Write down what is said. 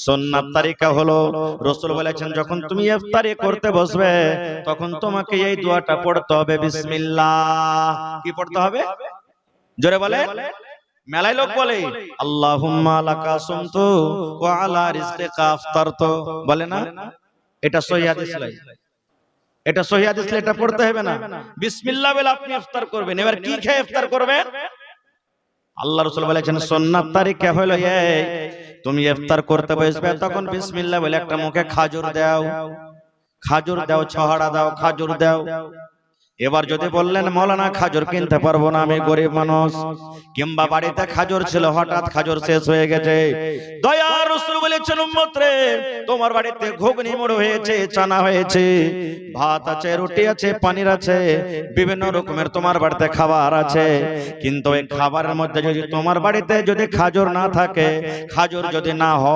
সুন্নাত তরিকা হলো রাসূল বলেছেন যখন তুমি ইফতারি করতে বসবে তখন তোমাকে এই দোয়াটা পড়তে হবে বিসমিল্লাহ। কি পড়তে হবে জোরে বলেন। মেলায় লোক বলে আল্লাহুম্মা লাকা সুমতু ওয়া আলা রিজকিকা আফতারতু, বলে না? এটা সহিহ হাদিস নয়, এটা সহিহ হাদিস, এটা পড়তে হবে না। বিসমিল্লাহ বলে আপনি ইফতার করবেন। এবার কি খেয়ে ইফতার করবেন? আল্লাহ রাসূল বলেছেন সুন্নাত তরিকা হলো এই, তুমি ইফতার করতে বসবে তখন বিসমিল্লাহ বলে একটা মুখে খাজুর দাও, খাজুর দাও, ছহাড়া দাও, খাজুর দাও। এবার যদি বললেন মাওলানা খাজুর কিনতে পারবো না, আমি গরিব মানুষ, কিংবা বাড়িতে খাজুর ছিল হঠাৎ খাজুর শেষ হয়ে গেছে, দয়ার রাসূল বলেছেন উম্মত রে তোমার বাড়িতে ঘুগনি মুড়ো হয়েছে, চানা হয়েছে, ভাত আছে, রুটি আছে, পনির আছে, বিভিন্ন রকমের তোমার বাড়িতে খাবার আছে, কিন্তু এই খাবারের মধ্যে যদি তোমার বাড়িতে যদি খাজুর না থাকে, খাজুর যদি না হয়